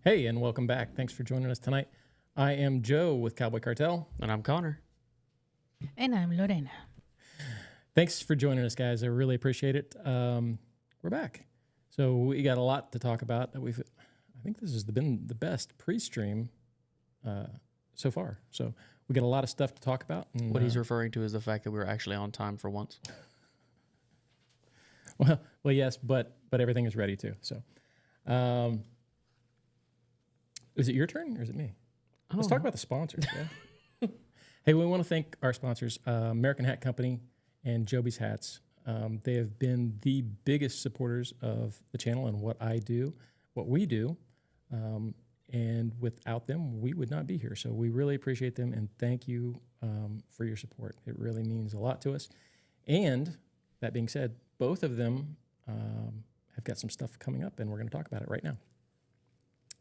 Hey, and welcome back. Thanks for joining us tonight. I am Joe with Cowboy Cartel. And I'm Connor. And I'm Lorena. Thanks for joining us, guys. I really appreciate it. We're back. So we got a lot to talk about. I think this has been the best pre-stream so far. So we got a lot of stuff to talk about. And, What he's referring to is the fact that we were actually on time for once. well, yes, but everything is ready too. So, is it your turn or is it me? Let's talk about the sponsors. Yeah. Hey, we want to thank our sponsors, American Hat Company and Joby's Hats. They have been the biggest supporters of the channel and what we do. And without them, we would not be here. So we really appreciate them and thank you for your support. It really means a lot to us. And that being said, both of them have got some stuff coming up, and we're going to talk about it right now.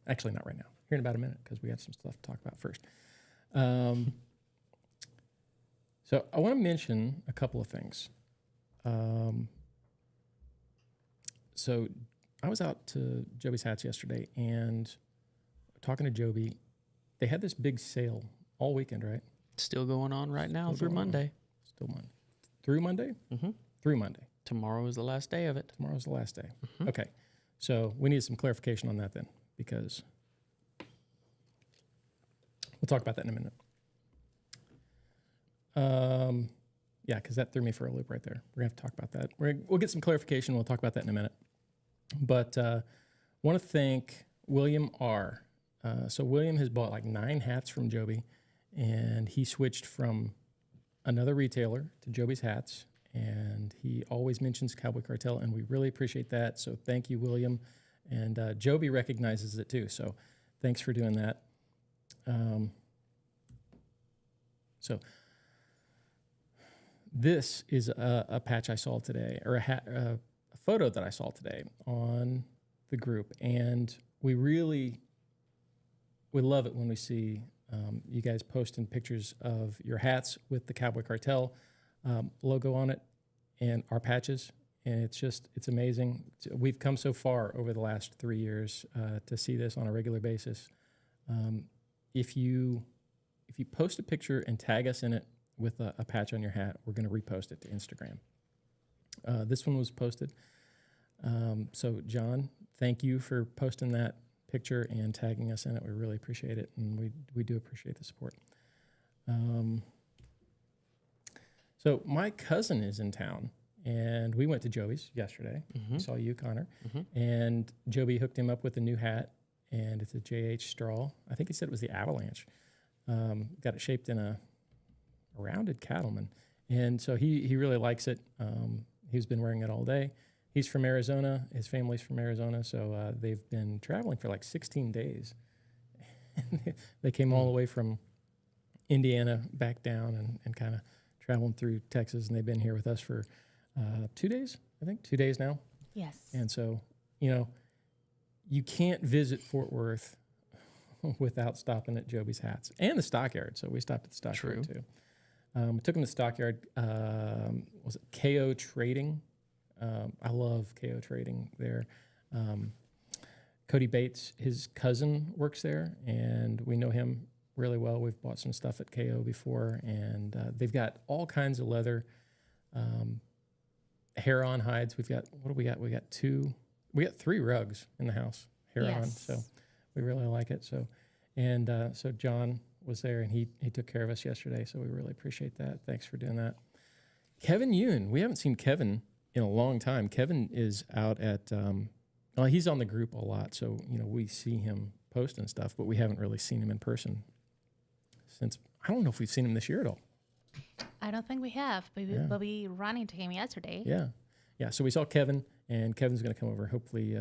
Actually, not right now. Here in about a minute, because we got some stuff to talk about first. So I want to mention a couple of things. So I was out to Joby's Hats yesterday, and talking to Joby, they had this big sale all weekend, right? Still going on right now through Monday. Still Monday. Through Monday? Mm-hmm. Through Monday. Tomorrow is the last day of it. Tomorrow's the last day. Mm-hmm. Okay. So we need some clarification on that then, because we'll talk about that in a minute. Yeah, because that threw me for a loop right there. We're going to have to talk about that. We'll get some clarification. We'll talk about that in a minute. But want to thank William R. So William has bought like 9 hats from Joby, and he switched from another retailer to Joby's Hats, and he always mentions Cowboy Cartel, and we really appreciate that. So thank you, William. And Joby recognizes it too, so thanks for doing that. So this is a patch I saw today, or a photo that I saw today on the group, and we love it when we see you guys posting pictures of your hats with the Cowboy Cartel logo on it and our patches, and it's amazing. We've come so far over the last 3 years to see this on a regular basis. If you post a picture and tag us in it with a patch on your hat, we're going to repost it to Instagram. This one was posted. So John, thank you for posting that picture and tagging us in it. We really appreciate it, and we do appreciate the support. So my cousin is in town, and we went to Joby's yesterday. Mm-hmm. We saw you, Connor, Mm-hmm. and Joby hooked him up with a new hat, and it's a JH straw. I think he said it was the Avalanche. Got it shaped in a rounded cattleman, and so he really likes it. He's been wearing it all day. He's from Arizona. His family's from Arizona, so they've been traveling for like 16 days. They came all the way from Indiana back down and kind of traveling through Texas, and they've been here with us for 2 days, I think, 2 days now. Yes. And so, you can't visit Fort Worth without stopping at Joby's Hats and the Stockyard. So we stopped at the Stockyard too. We took him to the Stockyard. Was it KO Trading? I love KO Trading there. Cody Bates, his cousin, works there, and we know him really well. We've bought some stuff at KO before, and they've got all kinds of leather, hair-on hides. What do we got? We got 3 rugs in the house, hair-on. Yes. So we really like it. So John was there, and he took care of us yesterday. So we really appreciate that. Thanks for doing that. Kevin Yoon, we haven't seen Kevin in a long time. Kevin is out at, he's on the group a lot, so we see him posting stuff, but we haven't really seen him in person since. I don't know if we've seen him this year at all. I don't think we have, but we ran into him yesterday. Yeah. So we saw Kevin, and Kevin's going to come over. Hopefully,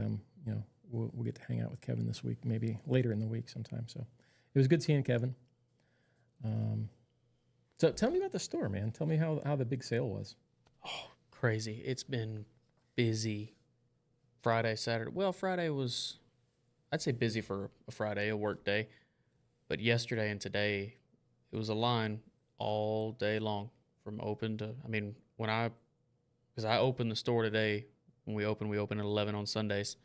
we'll get to hang out with Kevin this week, maybe later in the week sometime. So it was good seeing Kevin. So tell me about the store, man. Tell me how the big sale was. Oh, crazy. It's been busy Friday, Saturday. Well, Friday was, I'd say busy for a Friday, a work day. But yesterday and today, it was a line all day long from open to, because I opened the store today. When we open at 11 on Sundays.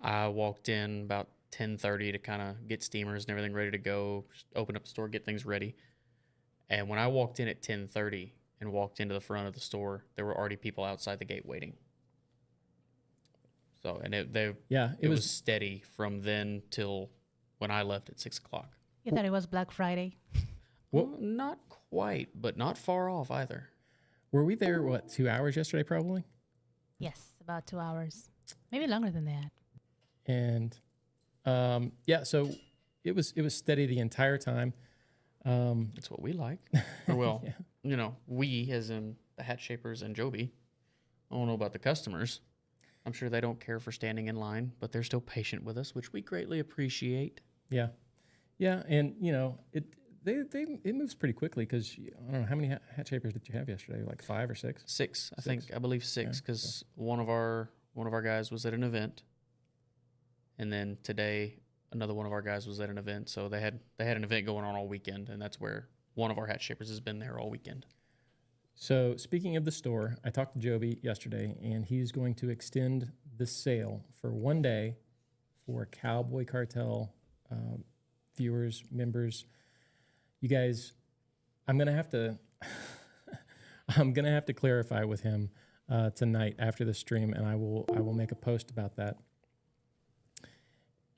I walked in about 10:30 to kind of get steamers and everything ready to go, just open up the store, get things ready. And when I walked in at 10:30 and walked into the front of the store, there were already people outside the gate waiting. So, and it was steady from then till when I left at 6 o'clock. You thought it was Black Friday? Well, not quite, but not far off either. Were we there, 2 hours yesterday probably? Yes, about 2 hours. Maybe longer than that. And so it was steady the entire time. That's what we like. Or well, Yeah. We as in the hat shapers and Joby. I don't know about the customers. I'm sure they don't care for standing in line, but they're still patient with us, which we greatly appreciate. Yeah. Yeah, and it moves pretty quickly because I don't know how many hat shapers did you have yesterday? Like 5 or 6? 6, I believe 6, because one of our guys was at an event, and then today another one of our guys was at an event. So they had an event going on all weekend, and that's where one of our hat shapers has been there all weekend. So speaking of the store, I talked to Joby yesterday, and he's going to extend the sale for one day for Cowboy Cartel viewers, members. You guys, I'm gonna have to clarify with him tonight after the stream, and I will make a post about that.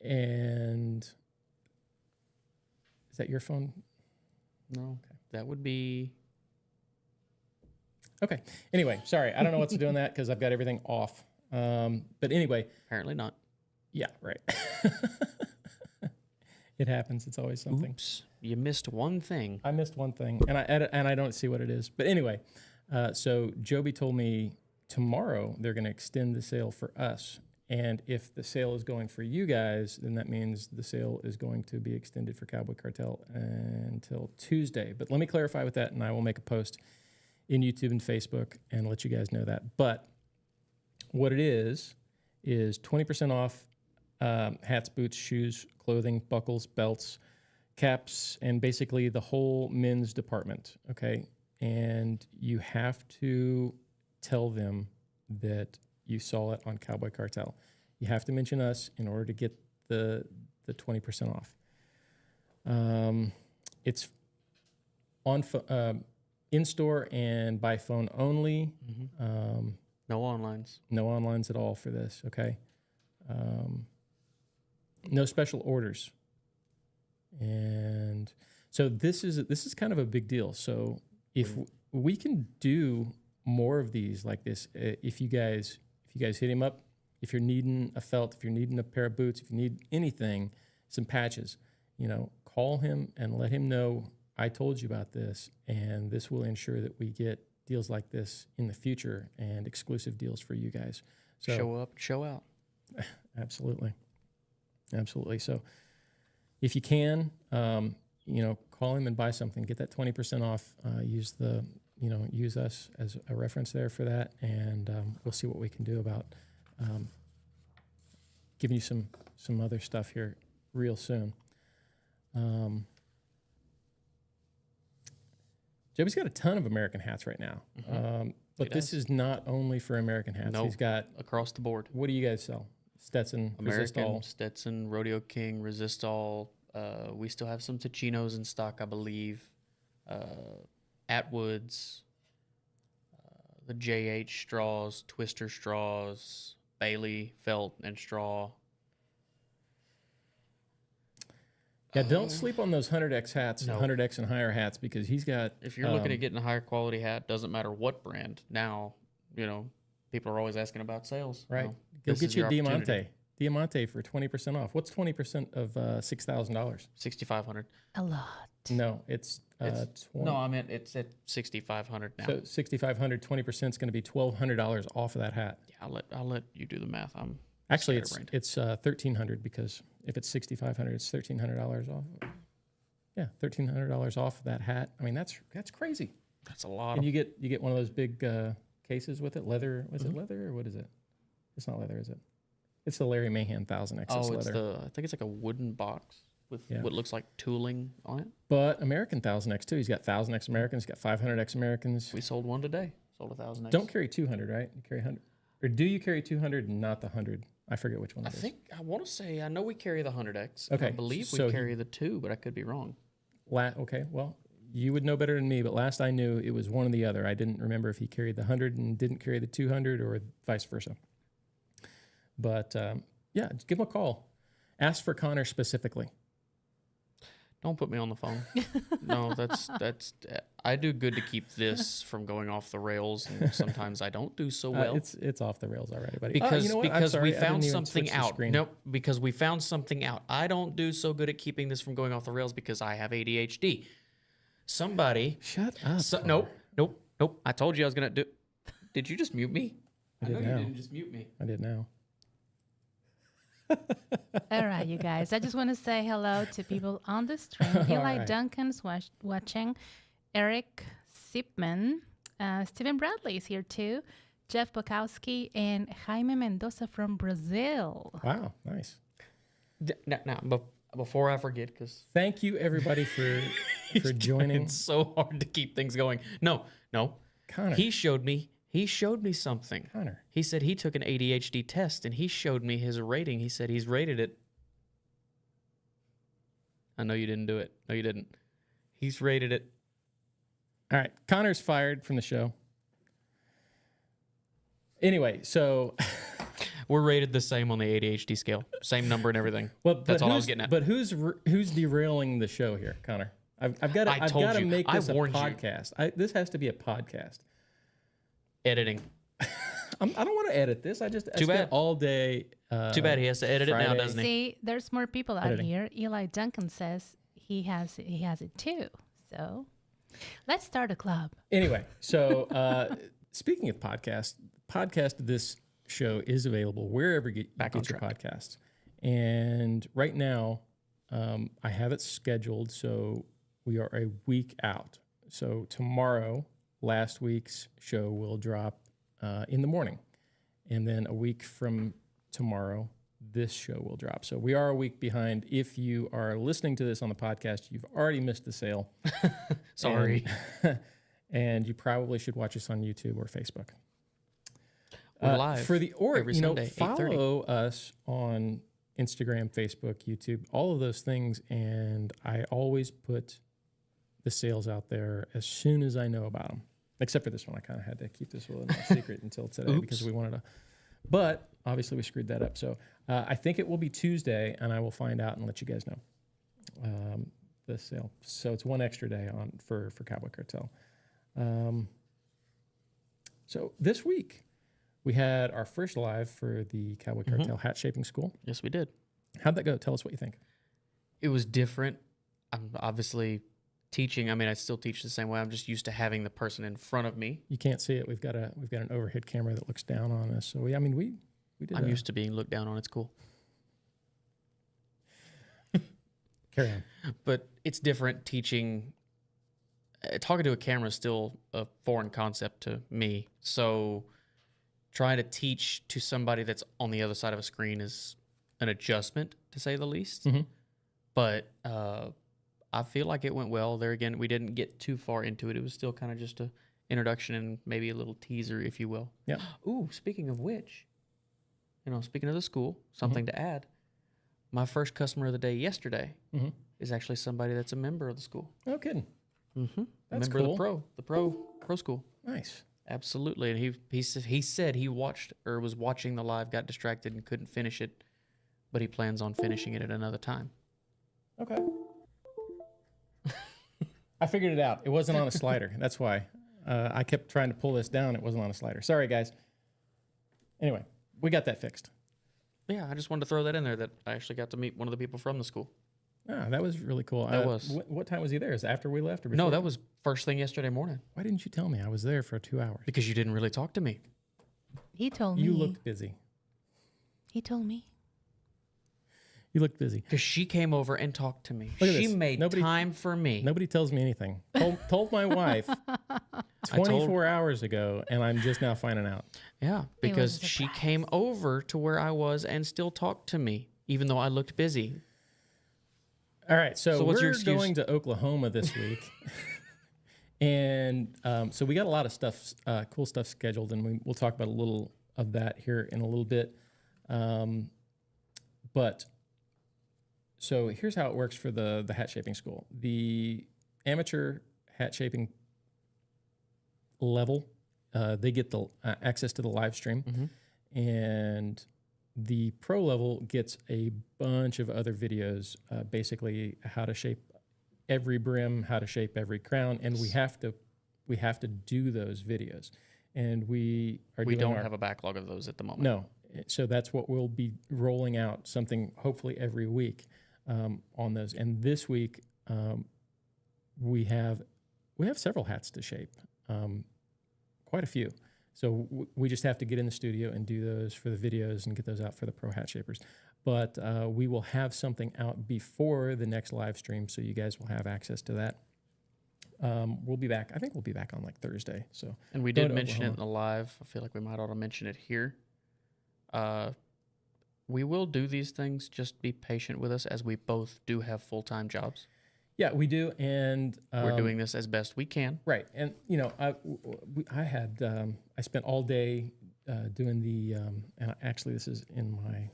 And is that your phone? No, that would be. Okay. Anyway, sorry, I don't know what's doing that because I've got everything off. But anyway, Apparently not. yeah, right. It happens. It's always something. Oops, you missed one thing. I missed one thing, and I don't see what it is. But anyway, so Joby told me tomorrow they're going to extend the sale for us, and if the sale is going for you guys, then that means the sale is going to be extended for Cowboy Cartel until Tuesday. But let me clarify with that, and I will make a post in YouTube and Facebook and let you guys know that. But what it is 20% off hats, boots, shoes, clothing, buckles, belts, caps, and basically the whole men's department, okay? And you have to tell them that you saw it on Cowboy Cartel. You have to mention us in order to get the 20% off. It's on in-store and by phone only. Mm-hmm. No onlines. No onlines at all for this, okay? No special orders. And so this is kind of a big deal. So if we can do more of these like this, if you guys hit him up, if you're needing a felt, if you're needing a pair of boots, if you need anything, some patches, call him and let him know I told you about this, and this will ensure that we get deals like this in the future and exclusive deals for you guys. So show up, show out. Absolutely. So if you can, call him and buy something, get that 20% off, use us as a reference there for that. And we'll see what we can do about giving you some other stuff here real soon. Joby's got a ton of American hats right now. Mm-hmm. But this is not only for American hats. Nope. He's got across the board. What do you guys sell? Stetson, American, Resistol. Stetson, Rodeo King, Resistol. We still have some Tachinos in stock, I believe. Atwoods, the JH straws, Twister straws, Bailey, felt, and straw. Yeah, don't sleep on those 100X hats, No. 100X and higher hats, because he's got... If you're looking at getting a higher quality hat, doesn't matter what brand. Now, people are always asking about sales. Right. Well, Go this get is you a your Diamante. opportunity. Diamante for 20% off. What's 20% of $6,000? $6,500. A lot. No, it's 20. No, I meant it's at $6,500 now. So $6,500, 20% is going to be $1,200 off of that hat. Yeah, I'll let you do the math. I'm Actually, scatterbrained. it's $1,300, because if it's $6,500, it's $1,300 off. Yeah, $1,300 off of that hat. I mean, that's crazy. That's a lot. And you get one of those big cases with it, leather. Was it leather or what is it? It's not leather, is it? It's the Larry Mahan 1000X. Oh, it's leather. I think it's like a wooden box with what looks like tooling on it. But American 1000X too. He's got 1000X Americans. He's got 500X Americans. We sold one today. Sold 1,000X. Don't carry 200, right? You carry 100, or do you carry 200 and not the 100? I forget which one it is. I want to say, I know we carry the 100X. Okay, I believe so we carry the 2, but I could be wrong. Okay, well, you would know better than me, but last I knew it was one or the other. I didn't remember if he carried the 100 and didn't carry the 200 or vice versa. But yeah, just give him a call. Ask for Connor specifically. Don't put me on the phone. No, that's. I do good to keep this from going off the rails, and sometimes I don't do so well. It's off the rails already, buddy. Because you know what? because sorry, we I didn't found even something switch the out. screen. Nope, because we found something out. I don't do so good at keeping this from going off the rails because I have ADHD. Somebody. Shut up. Nope. I told you I was gonna do. Did you just mute me? I did know now. you didn't just mute me. I did now. All right, you guys. I just want to say hello to people on the stream. Eli right. Duncan's watching. Eric Sipman. Stephen Bradley is here too. Jeff Bukowski and Jaime Mendoza from Brazil. Wow, nice. Now, before I forget, because Thank you, everybody, for joining. it's so hard to keep things going. No. Connor. He showed me something. Connor. He said he took an ADHD test and he showed me his rating. He said he's rated it. I know you didn't do it. No, you didn't. He's rated it. All right, Connor's fired from the show. Anyway, so We're rated the same on the ADHD scale. Same number and everything. That's all I was getting at. But who's derailing the show here, Connor? I've got to make this a podcast. This has to be a podcast. Editing. I don't want to edit this. I spent bad. all day. Too bad he has to edit it now, Friday. doesn't he? See, there's more people out Editing. here. Eli Duncan says he has it too. So let's start a club. Anyway, so speaking of podcasts, this show is available wherever you get your podcasts. And right now, I have it scheduled, so we are a week out. So tomorrow, last week's show will drop in the morning. And then a week from tomorrow, this show will drop. So we are a week behind. If you are listening to this on the podcast, you've already missed the sale. Sorry. And you probably should watch us on YouTube or Facebook. We're live for the every Sunday, 8:30. Follow us on Instagram, Facebook, YouTube, all of those things. And I always put the sales out there as soon as I know about them. Except for this one, I kind of had to keep this a little more secret until today because we wanted to. But obviously, we screwed that up. So I think it will be Tuesday, and I will find out and let you guys know the sale. So it's one extra day on for Cowboy Cartel. So this week, we had our first live for the Cowboy Cartel Hat Shaping School. Yes, we did. How'd that go? Tell us what you think. It was different. I'm obviously teaching. I mean, I still teach the same way. I'm just used to having the person in front of me. You can't see it. We've got an overhead camera that looks down on us. So we did. I'm used to being looked down on. It's cool. Carry on. But it's different teaching. Talking to a camera is still a foreign concept to me. So trying to teach to somebody that's on the other side of a screen is an adjustment, to say the least. Mm-hmm. But I feel like it went well. There again, we didn't get too far into it. It was still kind of just a introduction and maybe a little teaser, if you will. Yeah. Ooh, speaking of which, speaking of the school, something to add. My first customer of the day yesterday is actually somebody that's a member of the school. No kidding. Mm-hmm. That's member cool. of the pro school. Nice. Absolutely. And he said he watched or was watching the live, got distracted and couldn't finish it, but he plans on finishing it at another time. Okay. I figured it out. It wasn't on a slider. That's why I kept trying to pull this down. It wasn't on a slider. Sorry, guys. Anyway, we got that fixed. Yeah, I just wanted to throw that in there that I actually got to meet one of the people from the school. Ah, that was really cool. That was. What time was he there? Is it after we left or before? No, that was first thing yesterday morning. Why didn't you tell me? I was there for 2 hours. Because you didn't really talk to me. He told me. You looked busy. He told me. You looked busy. Because she came over and talked to me. Look at She this. made time for me. Nobody tells me anything. Told my wife 24 hours ago, and I'm just now finding out. Yeah, because she came over to where I was and still talked to me, even though I looked busy. All right, so what's your we're excuse? going to Oklahoma this week. And so we got a lot of stuff, cool stuff scheduled, and we'll talk about a little of that here in a little bit. But so here's how it works for the hat shaping school. The amateur hat shaping level, they get the access to the live stream, and the pro level gets a bunch of other videos, basically how to shape every brim, how to shape every crown, and we have to do those videos, and we don't have a backlog of those at the moment. No, so that's what we'll be rolling out, something hopefully every week on those. And this week we have several hats to shape, quite a few. So we just have to get in the studio and do those for the videos and get those out for the pro hat shapers. But we will have something out before the next live stream, so you guys will have access to that. We'll be back. I think we'll be back on like Thursday. So, and we did mention it in the live. I feel like we might ought to mention it here. We will do these things. Just be patient with us, as we both do have full-time jobs. Yeah, we do, and we're doing this as best we can. Right, and you know, I spent all day doing the, and actually this is in my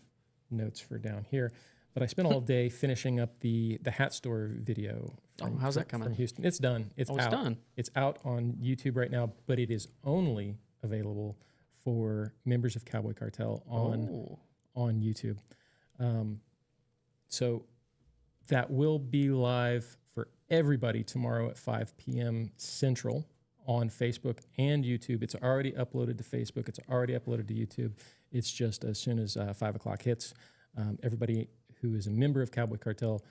notes for down here, but I spent all day finishing up the hat store video. How's that coming? From Houston, it's done. It's out. Done. It's out on YouTube right now, but it is only available for members of Cowboy Cartel on YouTube. So that will be live for everybody tomorrow at 5 p.m. Central on Facebook and YouTube. It's already uploaded to Facebook. It's already uploaded to YouTube. It's just as soon as 5 o'clock hits, everybody who is a member of Cowboy Cartel,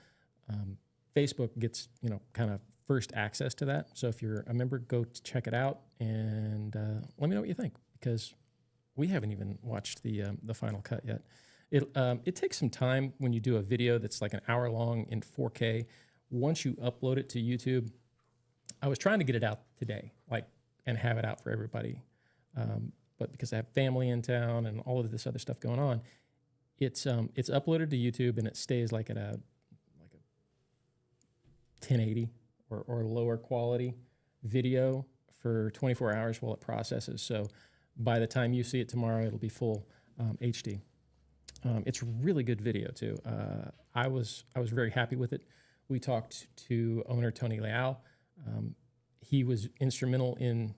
Facebook gets, kind of first access to that. So if you're a member, go check it out and let me know what you think, because we haven't even watched the final cut yet. It takes some time when you do a video that's like an hour long in 4K. Once you upload it to YouTube, I was trying to get it out today, and have it out for everybody. But because I have family in town and all of this other stuff going on, it's uploaded to YouTube and it stays like at a 1080 or lower quality video for 24 hours while it processes. So by the time you see it tomorrow, it'll be full HD. It's really good video too. I was very happy with it. We talked to owner Tony Leal. He was instrumental in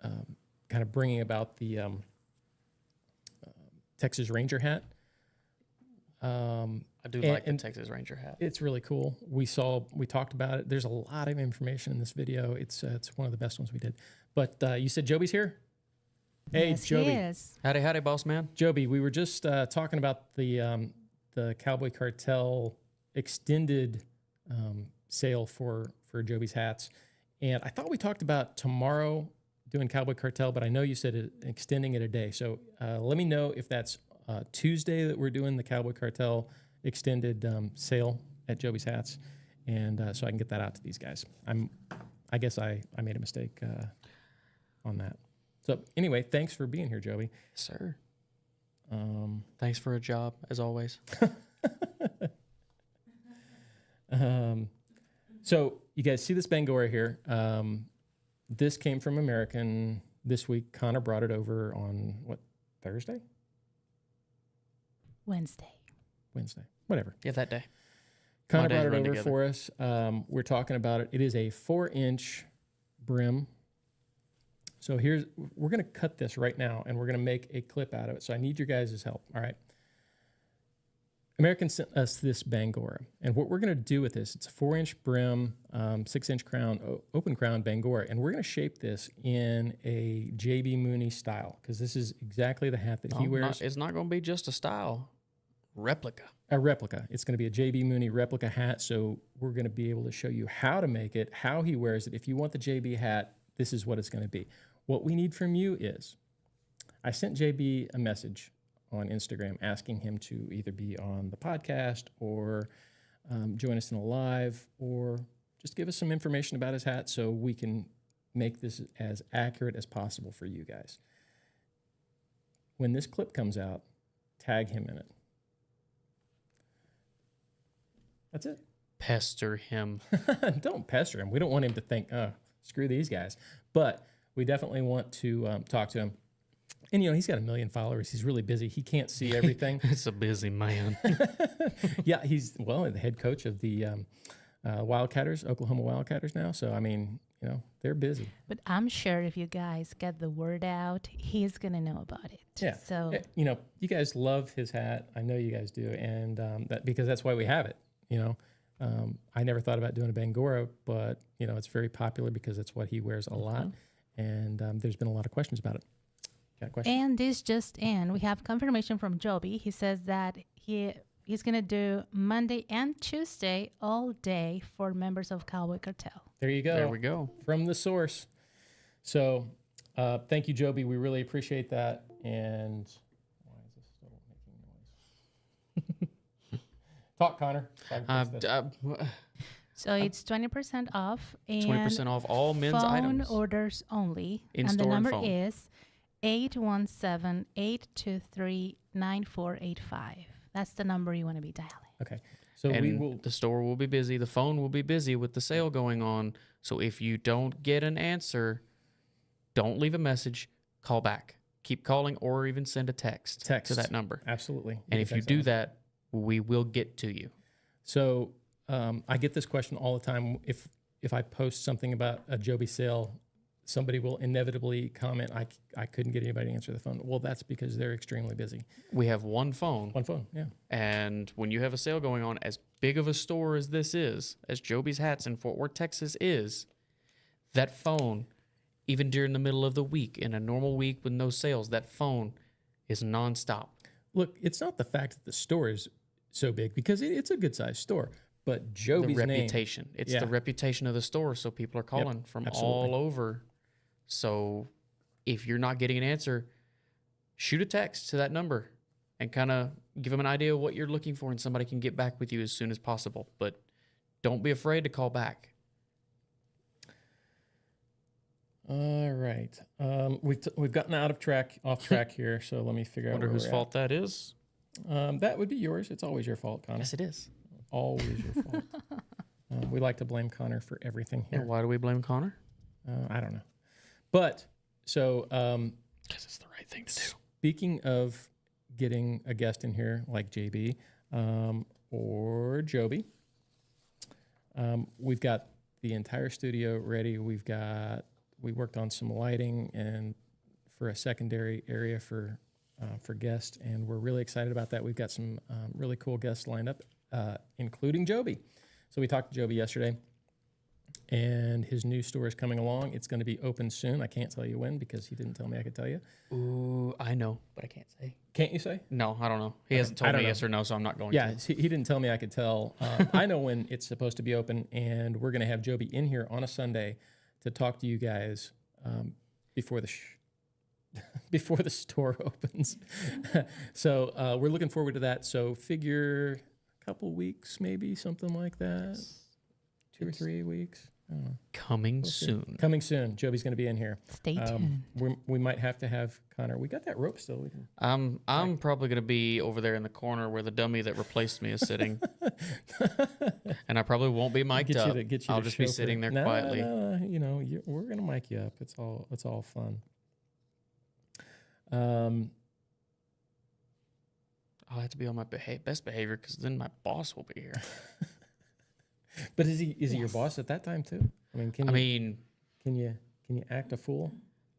kind of bringing about the Texas Ranger hat. I do like the Texas Ranger hat. It's really cool. We talked about it. There's a lot of information in this video. It's one of the best ones we did. But you said Joby's here? Hey, yes, Joby. he is. Howdy, boss man. Joby, we were just talking about the Cowboy Cartel extended sale for Joby's hats, and I thought we talked about tomorrow doing Cowboy Cartel, but I know you said extending it a day. So let me know if that's Tuesday that we're doing the Cowboy Cartel extended sale at Joby's Hats, and so I can get that out to these guys. I guess I made a mistake on that. So anyway, thanks for being here, Joby. Yes, sir. Thanks for a job, as always. So you guys see this Bangora here. This came from American this week. Connor brought it over on, Thursday? Wednesday. Whatever. Yeah, that day. Connor brought it over for us. We're talking about it. It is a 4-inch brim. So we're going to cut this right now, and we're going to make a clip out of it. So I need your guys' help. All right. American sent us this Bangora, and what we're going to do with this, it's a 4-inch brim, 6-inch crown, open crown Bangora, and we're going to shape this in a J.B. Mooney style, because this is exactly the hat that he wears. It's not going to be just a style. Replica. A replica. It's going to be a J.B. Mooney replica hat, so we're going to be able to show you how to make it, how he wears it. If you want the J.B. hat, this is what it's going to be. What we need from you is, I sent JB a message on Instagram asking him to either be on the podcast or join us in a live, or just give us some information about his hat so we can make this as accurate as possible for you guys. When this clip comes out, tag him in it. That's it. Pester him. Don't pester him. We don't want him to think, screw these guys. But we definitely want to talk to him. And, he's got 1 million followers. He's really busy. He can't see everything. It's a busy man. Yeah, he's, the head coach of the Wildcatters, Oklahoma Wildcatters now. So, they're busy. But I'm sure if you guys get the word out, he's going to know about it. Yeah. So, you guys love his hat. I know you guys do. And because that's why we have it, I never thought about doing a Bangora, but, it's very popular because it's what he wears a lot. And there's been a lot of questions about it. Got a question? and this just in, we have confirmation from Joby. He says that he's going to do Monday and Tuesday all day for members of Cowboy Cartel. There you go. There we go. From the source. So thank you, Joby. We really appreciate that. And why is this still making noise? Talk, Connor. So I can fix this. So it's 20% off and 20% off all men's phone items. orders only. In and the store and number phone. is 817-823-9485. That's the number you want to be dialing. Okay. So And we will. the store will be busy. The phone will be busy with the sale going on. So if you don't get an answer, don't leave a message. Call back. Keep calling or even send a text to that number. Absolutely. And if you do that, we will get to you. So I get this question all the time. If I post something about a Joby sale, somebody will inevitably comment, I couldn't get anybody to answer the phone. Well, that's because they're extremely busy. We have one phone. One phone, yeah. And when you have a sale going on, as big of a store as this is, as Joby's Hats in Fort Worth, Texas is, that phone, even during the middle of the week, in a normal week with no sales, that phone is nonstop. Look, it's not the fact that the store is so big, because it's a good-sized store, but Joby's The name. reputation. It's Yeah. the reputation of the store, so people are calling from absolutely. all over. So if you're not getting an answer, shoot a text to that number and kind of give them an idea of what you're looking for, and somebody can get back with you as soon as possible. But don't be afraid to call back. All right. We've gotten off track here, so let me figure out Wonder where whose we're fault that is. at. That would be yours. It's always your fault, Connor. Yes, it is. Always your fault. We like to blame Connor for everything here. And why do we blame Connor? I don't know. But, so Because it's the right thing to do. speaking of getting a guest in here like JB or Joby, we've got the entire studio ready. We worked on some lighting and for a secondary area for guests, and we're really excited about that. We've got some really cool guests lined up, including Joby. So we talked to Joby yesterday, and his new store is coming along. It's going to be open soon. I can't tell you when because he didn't tell me I could tell you. Ooh, I know, but I can't say. Can't you say? No, I don't know. He hasn't I told don't me know. yes or no, so I'm not going Yeah, to. he didn't tell me I could tell. I know when it's supposed to be open, and we're going to have Joby in here on a Sunday to talk to you guys before the before the store opens. So we're looking forward to that. So figure a couple weeks, maybe something like that. 2 or 3 weeks. I don't know. Coming We'll see. soon. Coming soon. Joby's going to be in here. Stay tuned. We might have to have Connor. We got that rope still. We can. I'm probably going to be over there in the corner where the dummy that replaced me is sitting. And I probably won't be mic'd up. I'll just be sitting there quietly. No, we're gonna mic you up. It's all fun. I'll have to be on my best behavior because then my boss will be here. But is he your boss at that time too? I mean, can you act a fool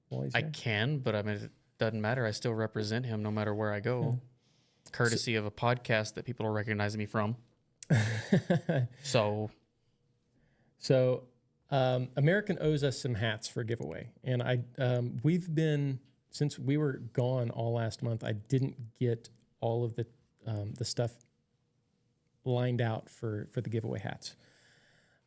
while he's I here? can, but I mean, it doesn't matter. I still represent him no matter where I go, courtesy of a podcast that people are recognizing me from. So American owes us some hats for giveaway, and we've been, since we were gone all last month, I didn't get all of the stuff lined out for the giveaway hats.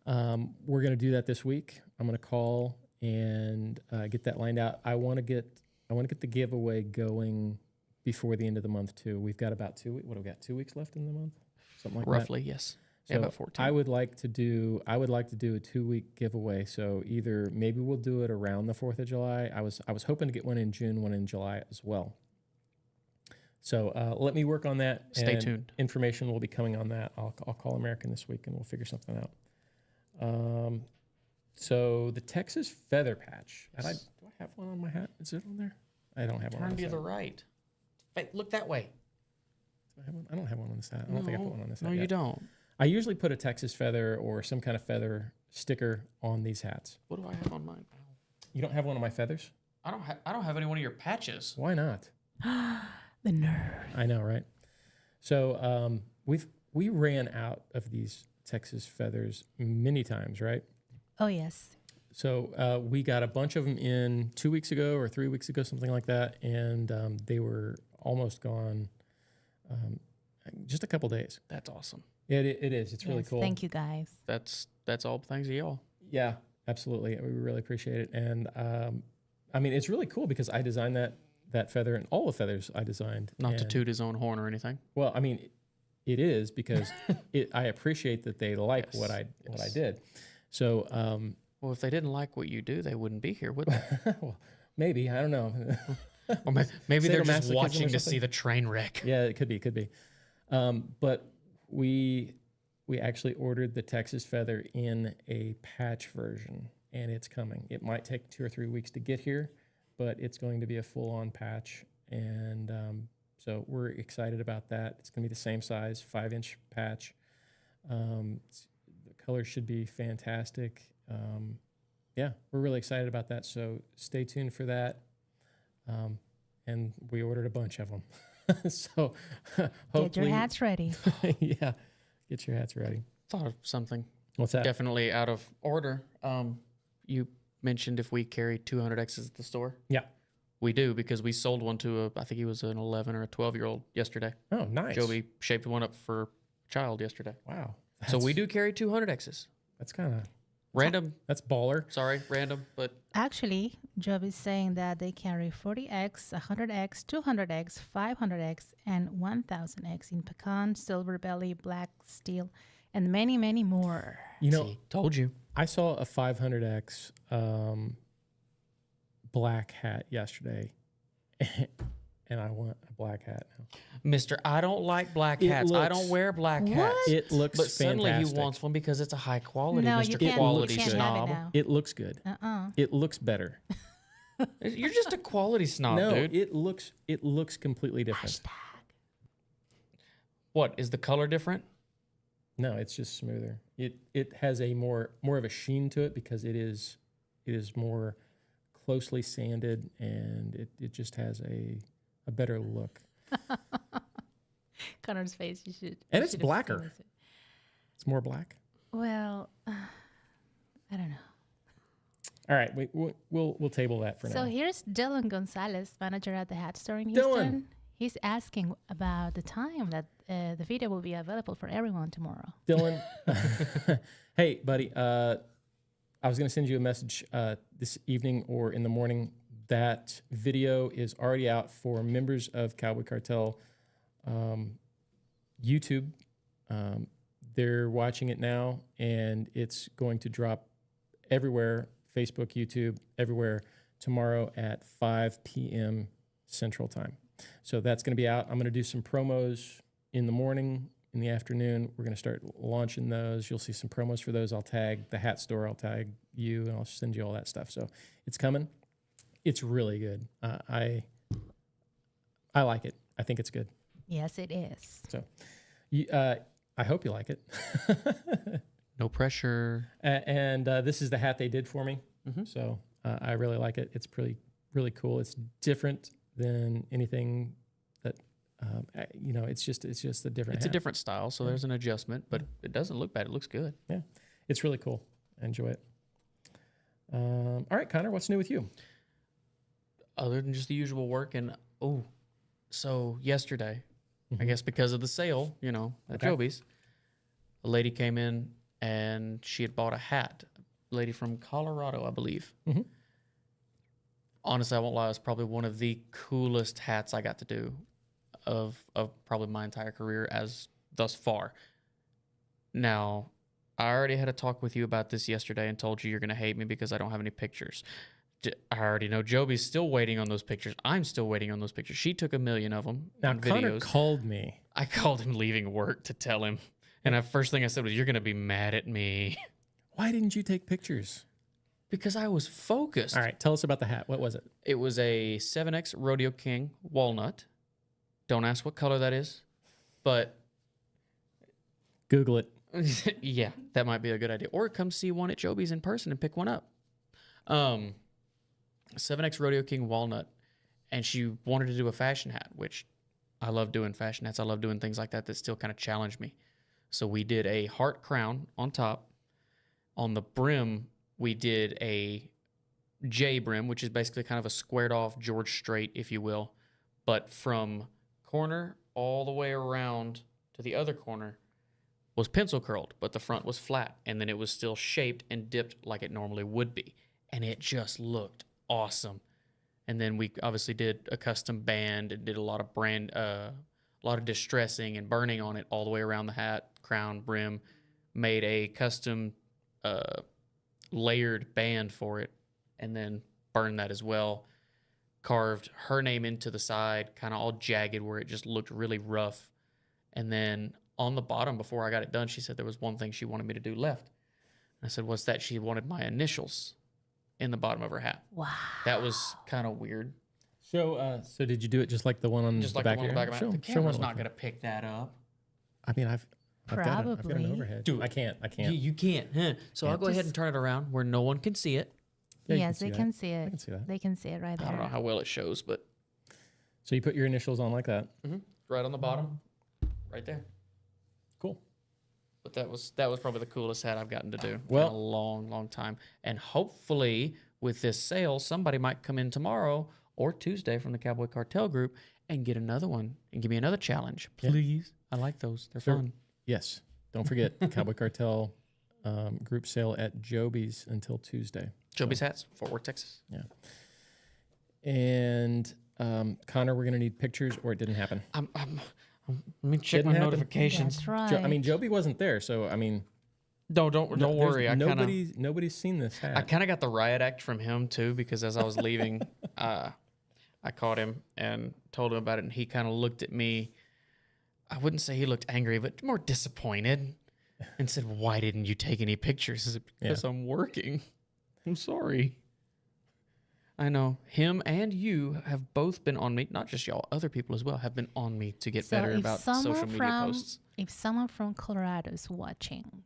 We're going to do that this week. I'm going to call and get that lined out. I want to get the giveaway going before the end of the month too. We've got about 2 weeks. What have we got? 2 weeks left in the month, something like roughly, yes. So Yeah, about 14. I would like to do a 2-week giveaway. So either maybe we'll do it around the 4th of July. I was hoping to get one in June, one in July as well. So let me work on that. Stay and tuned. Information will be coming on that. I'll call American this week and we'll figure something out. So the Texas Feather Patch. Do I have one on my hat? Is it on there? I don't have one. Turn to the right. Wait, look that way. I don't have one on this hat. I don't think I put one on this hat. No, you yet. don't. I usually put a Texas feather or some kind of feather sticker on these hats. What do I have on mine? You don't have one of my feathers? I don't have any one of your patches. Why not? The nerve. I know, right? So we ran out of these Texas feathers many times, right? Oh, yes. So we got a bunch of them in 2 weeks ago or 3 weeks ago, something like that, and they were almost gone just a couple days. That's awesome. It is. It's really Yes, cool. Thank you, guys. That's all thanks to y'all. Yeah, absolutely. We really appreciate it. And I mean, it's really cool because I designed that feather and all the feathers I designed. Not to And- toot his own horn or anything. Well, I mean, it is because I appreciate that they like Yes, what I yes. did. So Well, if they didn't like what you do, they wouldn't be here, would they? well, maybe, I don't know. Or maybe they're just Sadomasochism or watching to something? see the train wreck. Yeah, it could be. But we actually ordered the Texas feather in a patch version, and it's coming. It might take 2 or 3 weeks to get here, but it's going to be a full-on patch, and so we're excited about that. It's going to be the same size, 5-inch patch. The color should be fantastic. Yeah, we're really excited about that. So stay tuned for that. And we ordered a bunch of them. So hopefully, Get your hats ready. yeah, get your hats ready. Thought of something What's that? definitely out of order. You mentioned if we carry 200Xs at the store. Yeah. We do because we sold one to I think he was an 11 or a 12-year-old yesterday. Oh, nice. Joby shaped one up for a child yesterday. Wow. So we do carry 200Xs. That's kind of Random, that's baller. sorry, random, but Actually, Job is saying that they carry 40X, 100X, 200X, 500X, and 1000X in pecan, silver belly, black steel, and many, many more. You know, see, told you. I saw a 500X black hat yesterday, and I want a black hat now. Mister, I don't like black It hats. I looks- don't wear black hats. It looks But suddenly fantastic. he wants one because it's a high quality, No, Mr. you can't, Quality you can't Snob. have it now. It looks good. It looks better. You're just a quality snob, No, dude. it looks completely different. What, is the color different? No, it's just smoother. It has a more of a sheen to it because it is more closely sanded, and it just has a better look. Connor's face, you should. And you it's should have blacker. seen this. It's more black. Well, I don't know. All right, we'll table that for So now. here's Dylan Gonzalez, manager at the hat store in Dylan. Houston. He's asking about the time that the video will be available for everyone tomorrow. Dylan, hey buddy, I was going to send you a message this evening or in the morning. That video is already out for members of Cowboy Cartel YouTube. They're watching it now, and it's going to drop everywhere, Facebook, YouTube, everywhere, tomorrow at 5 p.m. Central Time. So that's going to be out. I'm going to do some promos in the morning, in the afternoon. We're going to start launching those. You'll see some promos for those. I'll tag the hat store. I'll tag you, and I'll send you all that stuff. So it's coming. It's really good. I like it. I think it's good. Yes, it is. So I hope you like it. No pressure. And this is the hat they did for me. Mhm. So I really like it. It's really cool. It's different than anything that, it's just a different It's hat. a different style, so there's an adjustment, but it doesn't look bad. It looks good. Yeah, it's really cool. I enjoy it. All right, Connor, what's new with you? Other than just the usual work, and so yesterday, I Mhm. guess because of the sale, at Okay. Joby's, a lady came in and she had bought a hat. A lady from Colorado, I believe. Mhm. Honestly, I won't lie, it's probably one of the coolest hats I got to do of probably my entire career as thus far. Now, I already had a talk with you about this yesterday and told you you're going to hate me because I don't have any pictures. I already know Joby's still waiting on those pictures. I'm still waiting on those pictures. She took 1 million of them Now, on Connor videos. called me. I called him leaving work to tell him. And the first thing I said was, "You're going to be mad at me." Why didn't you take pictures? because I was focused. All right, tell us about the hat. What was it? It was a 7X Rodeo King walnut. Don't ask what color that is, but Google it. yeah, that might be a good idea. Or come see one at Joby's in person and pick one up. 7X Rodeo King walnut, and she wanted to do a fashion hat, which I love doing fashion hats. I love doing things like that still kind of challenge me. So we did a heart crown on top. On the brim, we did a J brim, which is basically kind of a squared off George Strait, if you will. But from corner all the way around to the other corner was pencil curled, but the front was flat. And then it was still shaped and dipped like it normally would be. And it just looked awesome. And then we obviously did a custom band and did a lot of distressing and burning on it all the way around the hat, crown, brim. Made a custom layered band for it, and then burned that as well. Carved her name into the side, kind of all jagged where it just looked really rough. And then on the bottom, before I got it done, she said there was one thing she wanted me to do left. And I said, what's that? She wanted my initials in the bottom of her hat. Wow. That was kind of weird. So did you do it just like the one on Just the like back the one on the back of my hat. The Show camera's one not more going to pick that up. I mean, I've got an Probably. overhead. Do it. I can't. You can't, huh? So I'll go ahead and turn it around where no one can see it. Yeah, you Yes, they that. can see I it. can see that. They can see it right I don't know there. how well it shows, but So you put your initials on like that. right on the bottom, right there. Cool. But that was probably the coolest hat I've gotten to do Well- in a long, long time. And hopefully with this sale, somebody might come in tomorrow or Tuesday from the Cowboy Cartel group and get another one and give me another challenge, Yeah. please. I like those; they're Sure. fun. Yes. Don't forget Cowboy Cartel group sale at Joby's until Tuesday. Joby's hats, Fort Worth, Texas. And Connor, we're gonna need pictures, or it didn't happen. Let me check Didn't my happen. notifications. That's right. I mean, Joby wasn't there, so I mean, Don't there's worry. nobody's seen this hat. I kind of got the riot act from him too, because as I was leaving, I caught him and told him about it, and he kind of looked at me. I wouldn't say he looked angry, but more disappointed, and said, "Why didn't you take any pictures?" I said, because I'm working. I'm sorry. I know him and you have both been on me, not just y'all, other people as well have been on me to get So better if about someone social media from- posts. If someone from Colorado is watching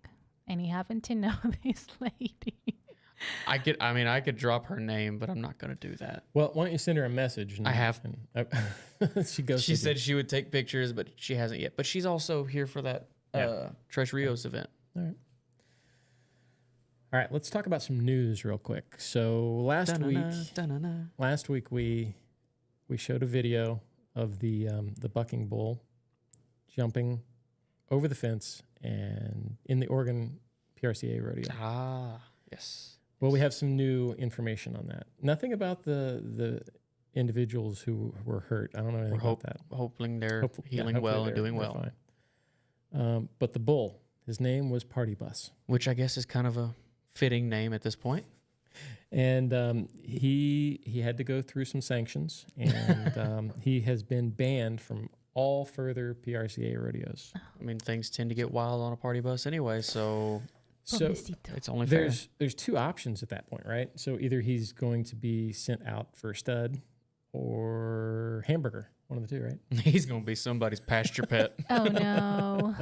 and you happen to know this lady, I could drop her name, but I'm not going to do that. Well, why don't you send her a message? And, I have. She goes. She said she would take pictures, but she hasn't yet. But she's also here for that Tres Rios event. All right. All right. Let's talk about some news real quick. So last week we showed a video of the bucking bull jumping over the fence and in the Oregon PRCA rodeo. Ah, yes. Well, we have some new information on that. Nothing about the individuals who were hurt. I don't know anything about that. Hoping they're Hopefully- yeah, healing hopefully well and doing they're well, fine. But the bull, his name was Party Bus. which I guess is kind of a fitting name at this point. And he had to go through some sanctions, and he has been banned from all further PRCA rodeos. I mean, things tend to get wild on a party bus anyway, so So Pobrecito. it's only fair. there's two options at that point, right? So either he's going to be sent out for stud or hamburger, one of the two, right? He's going to be somebody's pasture pet. Oh no.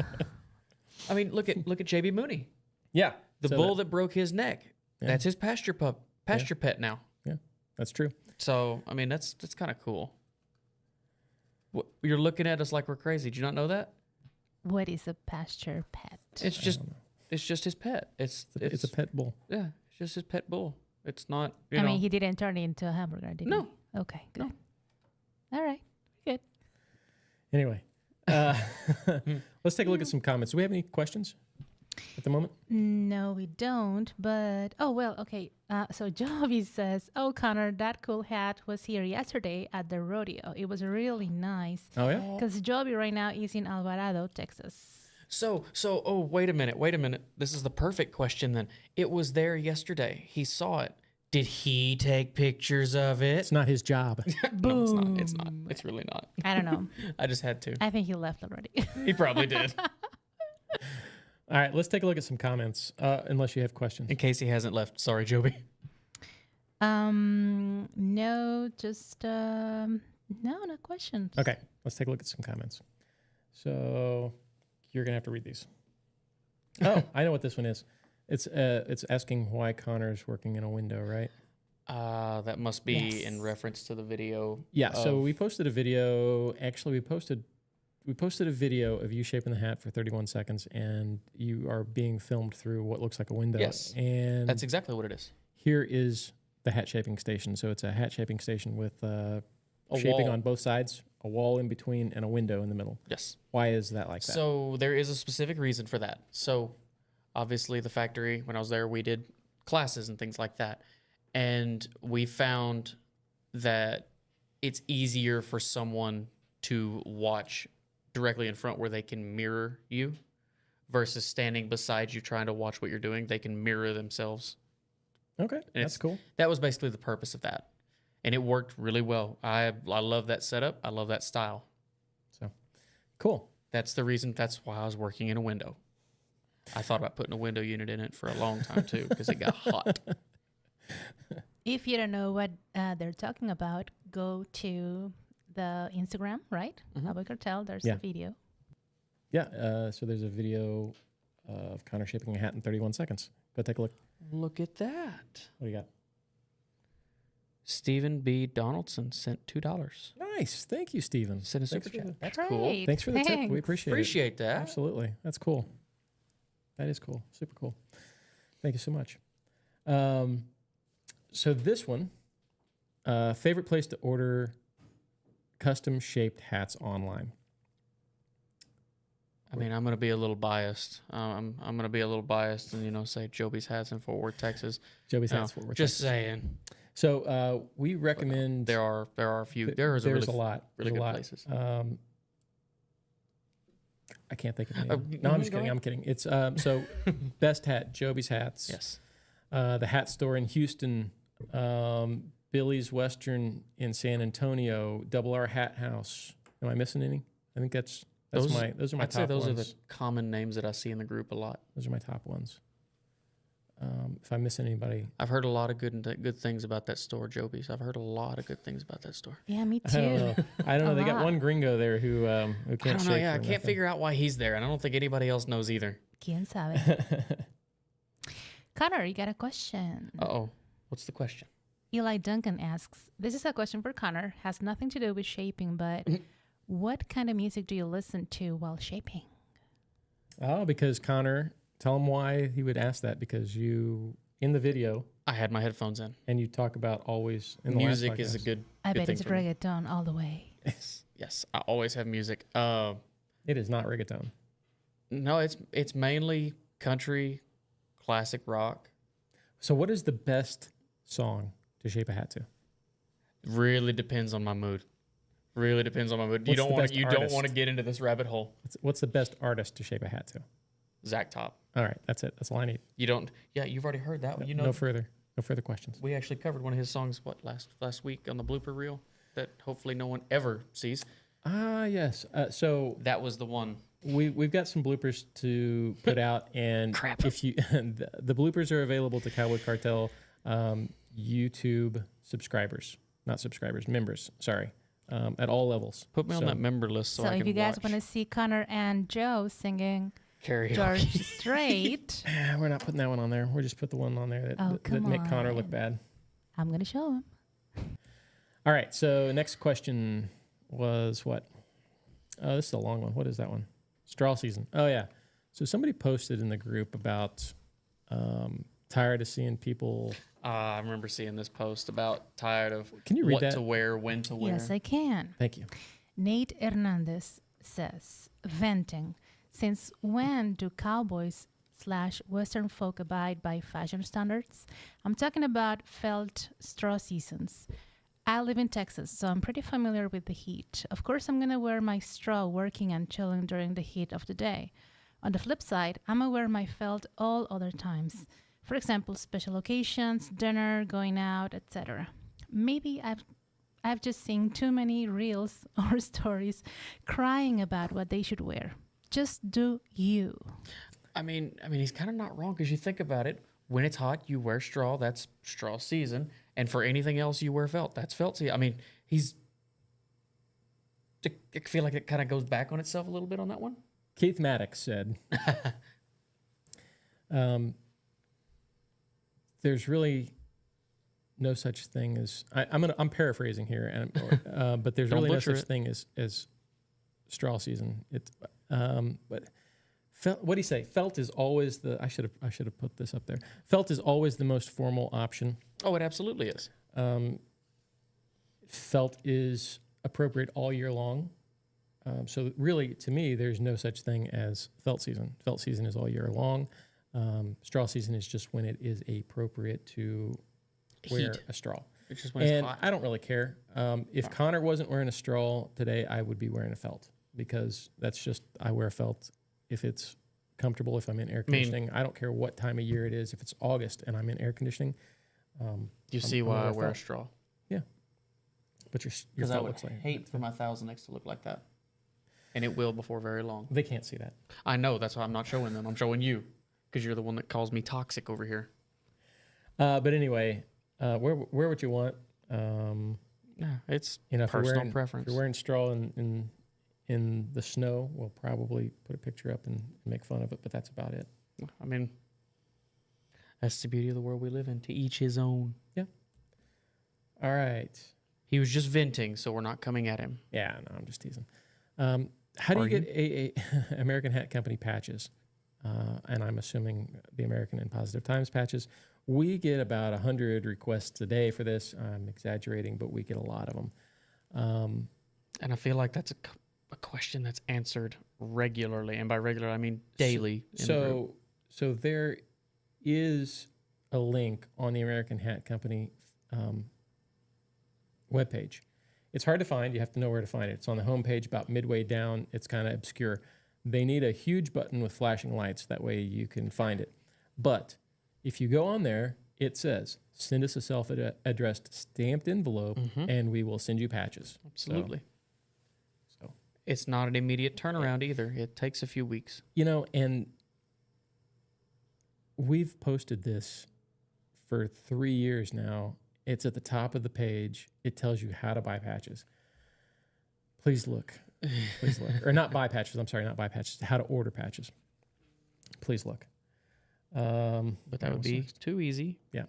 I mean, look at JB Mooney, Yeah, the so bull that broke his neck. Yeah. That's his pasture pet now. that's true. So I mean, that's kind of cool. You're looking at us like we're crazy. Did you not know that? What is a pasture pet? It's just his pet. It's It's a pet bull. Yeah, it's just his pet bull. It's not. You I know, mean, he didn't turn it into a hamburger, did No. he? Okay, good. All right, good. Anyway, let's take a look at some comments. Do we have any questions at the moment? No, we don't. But okay. So Joby says, "Oh, Connor, that cool hat was here yesterday at the rodeo. It was really nice." Oh yeah. Because Joby right now is in Alvarado, Texas. Oh, wait a minute. This is the perfect question then. It was there yesterday. He saw it. Did he take pictures of it? It's not his job. No, it's not. It's not. It's really not. I don't know. I just had to. I think he left already. He probably did. All right, let's take a look at some comments. Unless you have questions. In case he hasn't left. Sorry, Joby. No, just no questions. Okay, let's take a look at some comments. So you're gonna have to read these. Oh, I know what this one is. It's asking why Connor's working in a window, right? That must be Yes. in reference to the video. Yeah. So of- we posted a video. Actually, we posted a video of you shaping the hat for 31 seconds, and you are being filmed through what looks like a window. Yes, And that's exactly what it is. here is the hat shaping station. So it's a hat shaping station with shaping wall. on both sides, a wall in between, and a window in the middle. Yes. Why is that like that? So there is a specific reason for that. So obviously the factory, when I was there, we did classes and things like that. And we found that it's easier for someone to watch directly in front where they can mirror you versus standing beside you trying to watch what you're doing. They can mirror themselves. Okay, that's cool. That was basically the purpose of that. And it worked really well. I love that setup. I love that style. So cool. That's the reason. That's why I was working in a window. I thought about putting a window unit in it for a long time too because it got hot. If you don't know what they're talking about, go to the Instagram, right? Cowboy Cartel. There's Yeah. a video. Yeah. So there's a video of Connor shaping a hat in 31 seconds. Go take a look. Look at that. What do you got? Stephen B. Donaldson sent $2. Nice. Thank you, Steven. Sent a Thanks super for chat. the- That's cool. Great, Thanks for the tip. We thanks. appreciate it. Appreciate that. Absolutely. That's cool. That is cool. Super cool. Thank you so much. So this one, favorite place to order custom shaped hats online. I mean, I'm gonna be a little biased. I'm gonna be a little biased and say Joby's Hats in Fort Worth, Texas. Joby's No, Hats Fort Worth, just Texas. saying. So we recommend. There are a few. There's really a lot. really There's a good lot. places. I can't think of any. Oh, No, I'm just go kidding. ahead. I'm kidding. It's so Best Hat, Joby's Hats. Yes. The hat store in Houston, Billy's Western in San Antonio, Double R Hat House. Am I missing any? I think those are my I'd top say those ones. are the common names that I see in the group a lot. Those are my top ones. If I miss anybody, I've heard a lot of good things about that store, Joby's. I've heard a lot of good things about that store. Yeah, me I don't too. know. I don't know. A They got lot. one gringo there who can't I don't know. shake. Yeah, I for can't nothing. figure out why he's there, and I don't think anybody else knows either. ¿Quién sabe? Connor, you got a question. Uh-oh. What's the question? Eli Duncan asks, this is a question for Connor, has nothing to do with shaping, but what kind of music do you listen to while shaping? Oh, because Connor, tell him why he would ask that. Because you in the video I had my headphones in. and you talk about always in the Music last is a podcast. good I good bet thing it's for me. reggaeton all the way. Yes, I always have music. It is not reggaeton. No, it's mainly country, classic rock. So, what is the best song to shape a hat to? Really depends on my mood. Really depends on my mood. What's the best You don't want to artist? get into this rabbit hole. What's the best artist to shape a hat to? Zach Top. All right, that's it. That's all I need. You don't. Yeah, you've already heard that one. No further questions. We actually covered one of his songs last week on the blooper reel that hopefully no one ever sees. Ah, yes. So That was the one. we've got some bloopers to put out, and Crap. if you the bloopers are available to Cowboy Cartel YouTube members. Sorry, at all levels. Put me on So- that member list so, So I if can you guys watch want to see Connor and Joe singing karaoke. George Strait, We're not putting that one on there. We're just put the one on there that, Oh, that come make Connor look on. bad. I'm going to show him. All right. So next question was what? Oh, this is a long one. What is that one? Straw season. Oh yeah. So somebody posted in the group about tired of seeing people. I remember seeing this post about tired of Can you read what that? to wear, when to wear. Yes, I can. Thank you. Nate Hernandez says, venting. Since when do cowboys/Western folk abide by fashion standards? I'm talking about felt straw seasons. I live in Texas, so I'm pretty familiar with the heat. Of course, I'm going to wear my straw working and chilling during the heat of the day. On the flip side, I'm going to wear my felt all other times. For example, special occasions, dinner, going out, etc. Maybe I've just seen too many reels or stories crying about what they should wear. Just do you. I mean, he's kind of not wrong because you think about it. When it's hot, you wear straw. That's straw season. And for anything else, you wear felt. That's felt season. I mean, I feel like it kind of goes back on itself a little bit on that one. Keith Maddox said, "There's really no such thing as I'm paraphrasing here, but there's really no such thing as straw season. It's but what do you say? Felt is always I should have put this up there. Felt is always the most formal option. Oh, it absolutely is. Felt is appropriate all year long. So really, to me, there's no such thing as felt season. Felt season is all year long. Straw season is just when it is appropriate to wear a straw. It's just when it's hot. I don't really care. If Connor wasn't wearing a straw today, I would be wearing a felt because that's just, I wear a felt if it's comfortable, if I'm in air conditioning. I don't care what time of year it is. If it's August and I'm in air conditioning. You see why I wear a straw? Yeah. But your because I felt would looks like hate for my 1000X to look like that. And it will before very long. They can't see that. I know. That's why I'm not showing them. I'm showing you because you're the one that calls me toxic over here. But anyway, wear what you want. It's if personal preference. If you're wearing straw in the snow, we'll probably put a picture up and make fun of it, but that's about it. I mean, that's the beauty of the world we live in. To each his own. Yeah. All right. He was just venting, so we're not coming at him. Yeah, no, I'm just teasing. How do you get a American Hat Company patches? And I'm assuming the American and Positive Times patches. We get about 100 requests a day for this. I'm exaggerating, but we get a lot of them. And I feel like that's a question that's answered regularly. And by regular, I mean daily. So there is a link on the American Hat Company webpage. It's hard to find. You have to know where to find it. It's on the homepage about midway down. It's kind of obscure. They need a huge button with flashing lights. That way you can find it. But if you go on there, it says, send us a self-addressed stamped envelope, and we will send you patches. Absolutely. So it's not an immediate turnaround either. It takes a few weeks. And we've posted this for 3 years now. It's at the top of the page. It tells you how to buy patches. Please look. Please look. Or not buy patches. I'm sorry, not buy patches. How to order patches. Please look. But that would be too easy. Yeah.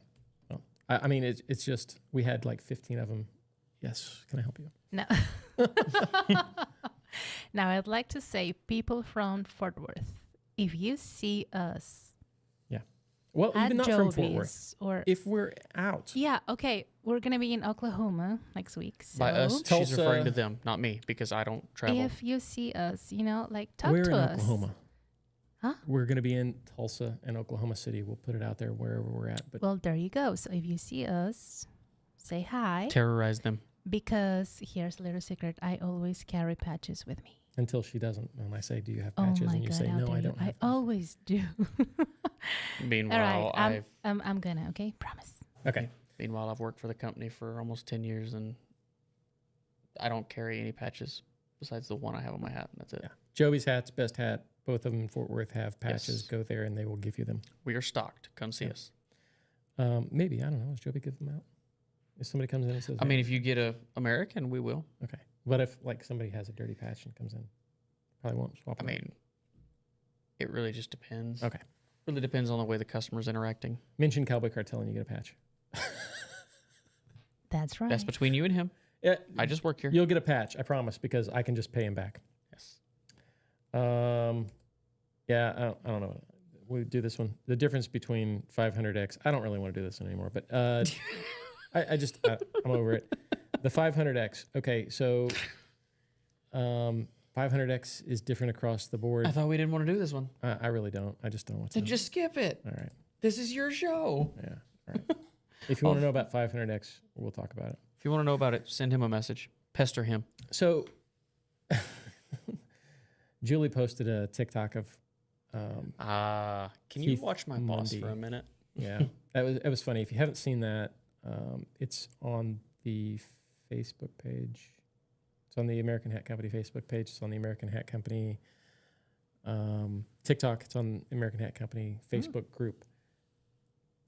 Well, I mean, it's just, we had like 15 of them. Yes. Can I help you? No. Now, I'd like to say, people from Fort Worth, if you see us, well, even not from Fort Worth, or if we're out. Yeah, okay. We're going to be in Oklahoma next week. So by us, Tulsa, she's referring to them, not me, because I don't travel. If you see us, talk we're to in us. Oklahoma. Huh? We're going to be in Tulsa and Oklahoma City. We'll put it out there wherever we're at. But well, there you go. So if you see us, say hi. Terrorize them. Because here's a little secret. I always carry patches with me. Until she doesn't. And I say, do you have patches? And you say, no, I don't have I always do. Meanwhile, all right, I'm gonna, okay? Promise. Okay. Meanwhile, I've worked for the company for almost 10 years, and I don't carry any patches besides the one I have on my hat, and that's it. Yeah. Joby's hat's best hat. Both of them in Fort Worth have patches. Yes. Go there, and they will give you them. We are stocked. Come see us. Maybe. I don't know. Does Joby give them out? If somebody comes in and says... I mean, if you get a American, we will. Okay. But if, like, somebody has a dirty patch and comes in, probably won't swap them. I mean, it really just depends. Okay. Really depends on the way the customer's interacting. Mention Cowboy Cartel and you get a patch. That's right. That's between you and him. Yeah, I just work here. You'll get a patch, I promise, because I can just pay him back. Yes. Yeah, I don't know. We do this one. The difference between 500X, I don't really want to do this one anymore, but I'm over it. The 500X. Okay, so 500X is different across the board. I thought we didn't want to do this one. I really don't. I just don't want to. Then just skip it. All right. This is your show. Yeah. All right. If you want to know about 500X, we'll talk about it. If you want to know about it, send him a message. Pester him. So, Julie posted a TikTok of. Can you watch my boss for a minute? Yeah, it was funny. If you haven't seen that, it's on the Facebook page. It's on the American Hat Company Facebook page. It's on the American Hat Company TikTok. It's on the American Hat Company Facebook group.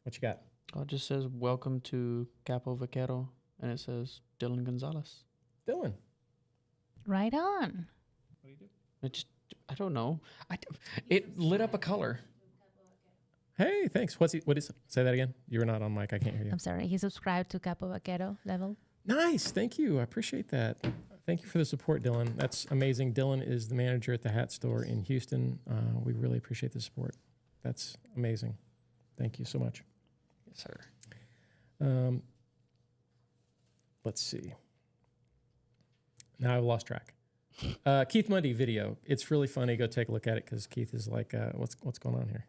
What you got? Oh, it just says welcome to Capo Vaquero, and it says Dylan Gonzalez. Dylan. Right on. What do you do? It just, I don't know. It lit up a color. Hey, thanks. What is? Say that again. You were not on mic. I can't hear you. I'm sorry. He subscribed to Capo Vaquero level. Nice. Thank you. I appreciate that. Thank you for the support, Dylan. That's amazing. Dylan is the manager at the hat store in Houston. We really appreciate the support. That's amazing. Thank you so much. Yes, sir. Let's see. Now I've lost track. Keith Mundy video. It's really funny. Go take a look at it because Keith is like, what's going on here?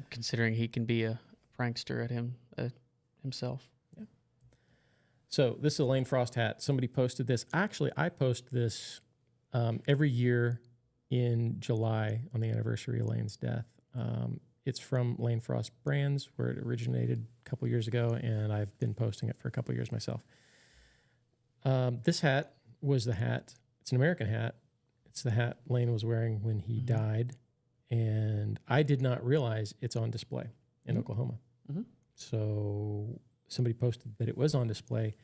Considering he can be a prankster at himself. Yeah. So this is a Lane Frost hat. Somebody posted this. Actually, I post this every year in July on the anniversary of Lane's death. It's from Lane Frost Brands, where it originated a couple years ago, and I've been posting it for a couple years myself. This hat was the hat. It's an American hat. It's the hat Lane was wearing when he died, and I did not realize it's on display in Oklahoma. Mm-hmm. So somebody posted that it was on display,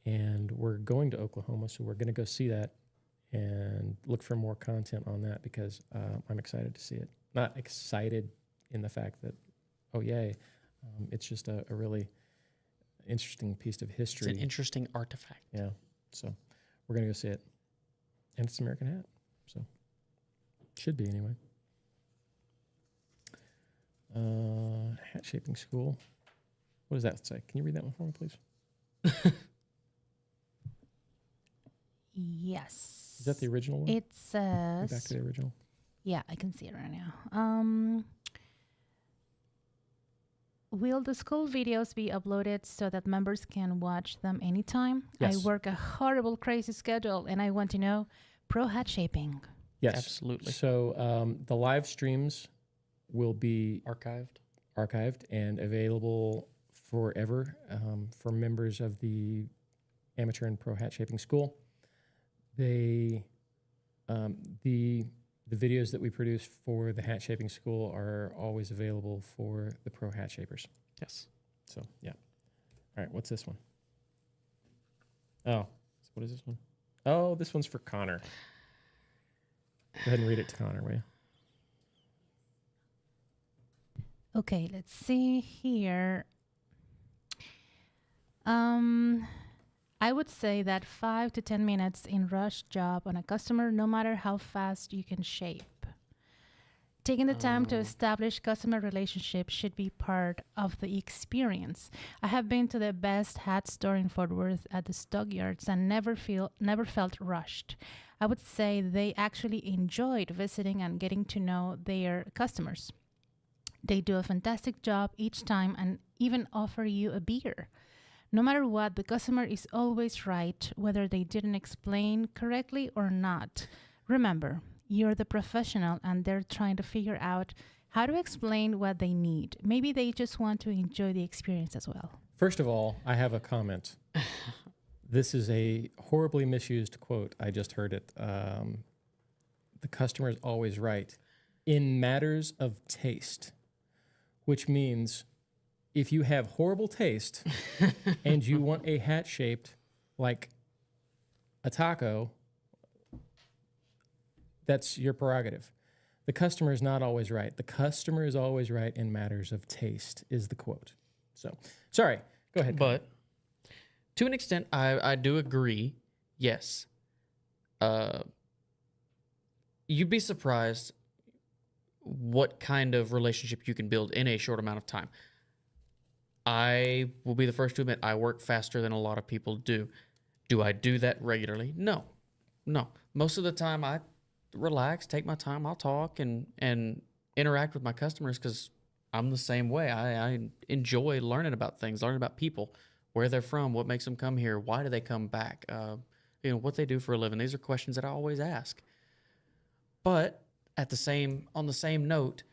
and we're going to Oklahoma, so we're going to go see that and look for more content on that because I'm excited to see it. Not excited in the fact that, oh, yay. It's just a really interesting piece of history. It's an interesting artifact. Yeah. So we're going to go see it. And it's an American hat. So should be anyway. Hat shaping school. What does that say? Can you read that one for me, please? Yes. Is that the original one? It Go says. back to the original. Yeah, I can see it right now. Will the school videos be uploaded so that members can watch them anytime? Yes. I work a horrible, crazy schedule, and I want to know pro hat shaping. Yes. Absolutely. So the live streams will be Archived. and available forever for members of the Amateur and Pro Hat Shaping School. They the videos that we produce for the hat shaping school are always available for the pro hat shapers. Yes. So, yeah. All right, what's this one? Oh, what is this one? Oh, this one's for Connor. Go ahead and read it to Connor, will you? Okay, let's see here. I would say that 5 to 10 minutes in rush job on a customer, no matter how fast you can shape. Taking the time to establish customer relationships should be part of the experience. I have been to the best hat store in Fort Worth at the stockyards and never felt rushed. I would say they actually enjoyed visiting and getting to know their customers. They do a fantastic job each time and even offer you a beer. No matter what, the customer is always right, whether they didn't explain correctly or not. Remember, you're the professional and they're trying to figure out how to explain what they need. Maybe they just want to enjoy the experience as well. First of all, I have a comment. This is a horribly misused quote. I just heard it. The customer is always right in matters of taste, which means if you have horrible taste and you want a hat shaped like a taco, that's your prerogative. The customer is not always right. The customer is always right in matters of taste is the quote. So, sorry, go ahead. But to an extent, I do agree. Yes. You'd be surprised what kind of relationship you can build in a short amount of time. I will be the first to admit I work faster than a lot of people do. Do I do that regularly? No. Most of the time I relax, take my time, I'll talk and interact with my customers because I'm the same way. I enjoy learning about things, learning about people, where they're from, what makes them come here, why do they come back, what they do for a living. These are questions that I always ask. But on the same note,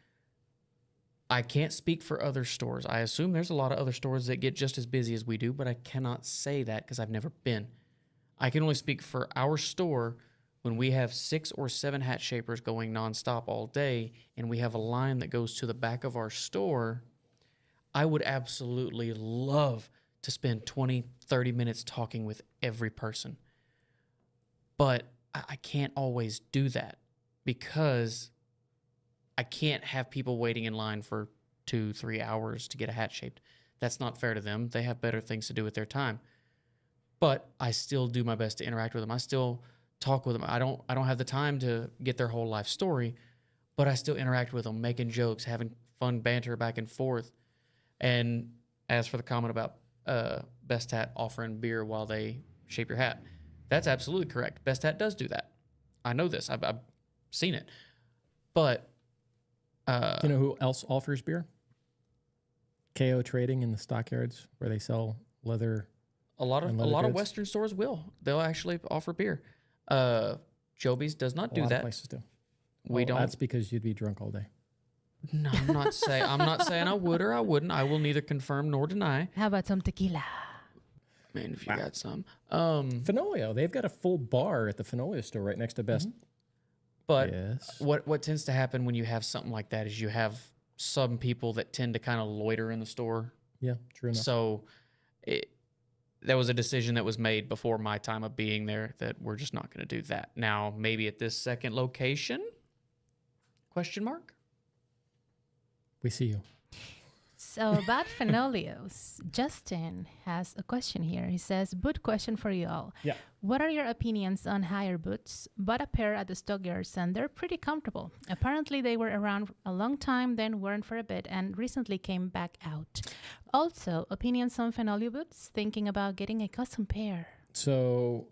I can't speak for other stores. I assume there's a lot of other stores that get just as busy as we do, but I cannot say that because I've never been. I can only speak for our store when we have 6 or 7 hat shapers going nonstop all day and we have a line that goes to the back of our store. I would absolutely love to spend 20, 30 minutes talking with every person. But I can't always do that because I can't have people waiting in line for 2-3 hours to get a hat shaped. That's not fair to them. They have better things to do with their time. But I still do my best to interact with them. I still talk with them. I don't have the time to get their whole life story, but I still interact with them, making jokes, having fun banter back and forth. And as for the comment about Best Hat offering beer while they shape your hat, that's absolutely correct. Best Hat does do that. I know this. I've seen it. But Do you know who else offers beer? KO Trading in the stockyards where they sell leather. a lot and of leather goods? Western stores will. They'll actually offer beer. Joby's does not A do lot of that. places do. We Well, don't. That's because you'd be drunk all day. No, I'm not saying I would or I wouldn't. I will neither confirm nor deny. How about some tequila? I mean, if you Wow. got some. Fenolio, they've got a full bar at the Fenolio store right next to Best. But Yes. what tends to happen when you have something like that is you have some people that tend to kind of loiter in the store. Yeah, true enough. So that was a decision that was made before my time of being there that we're just not going to do that. Now, maybe at this second location? Question mark? We see you. So about Fenolios, Justin has a question here. He says, boot question for you all. Yeah. What are your opinions on hire boots? Bought a pair at the stockyards and they're pretty comfortable. Apparently they were around a long time, then weren't for a bit, and recently came back out. Also, opinions on Fenolio boots? Thinking about getting a custom pair. So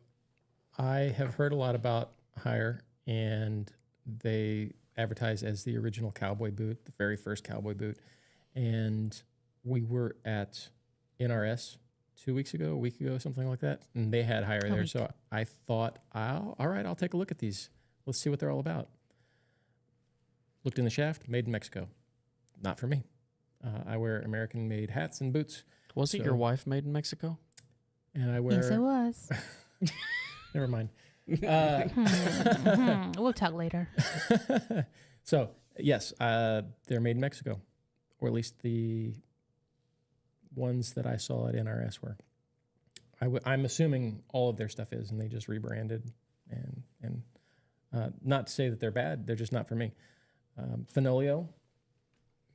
I have heard a lot about Hire, and they advertise as the original cowboy boot, the very first cowboy boot. And we were at NRS a week ago, something like that, and they had Hire there. week. So I thought, all right, I'll take a look at these. Let's see what they're all about. Looked in the shaft, made in Mexico. Not for me. I wear American-made hats and boots, Wasn't your wife made in Mexico? and I wear. Yes, it was. Never mind. We'll talk later. So yes, they're made in Mexico, or at least the ones that I saw at NRS were. I'm assuming all of their stuff is, and they just rebranded. And not to say that they're bad, they're just not for me. Fenolio,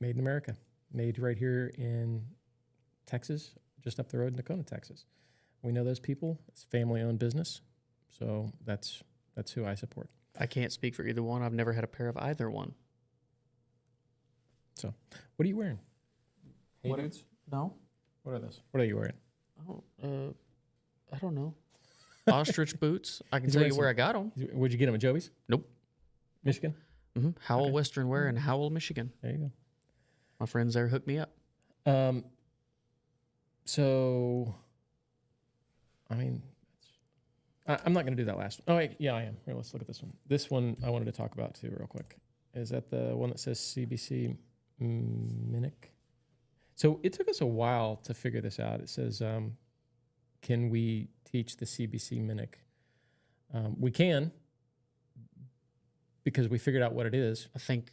made in America, made right here in Texas, just up the road in Nakona, Texas. We know those people. It's a family-owned business, so that's who I support. I can't speak for either one. I've never had a pair of either one. So, what are you wearing? Hey, What- dudes. No? What are those? What are you wearing? I don't know. Ostrich boots. I can He's tell you wearing where I got them. Would you get them at Joey's? Nope. Michigan? Howell Western Wear in Howell, Michigan. There you My friends there hooked me up. go. So, I mean, I'm not going to do that last one. Oh, wait, yeah, I am. Here, let's look at this one. This one I wanted to talk about too, real quick. Is that the one that says CBC Minic? So it took us a while to figure this out. It says, can we teach the CBC Minic? We can, because we figured out what it is.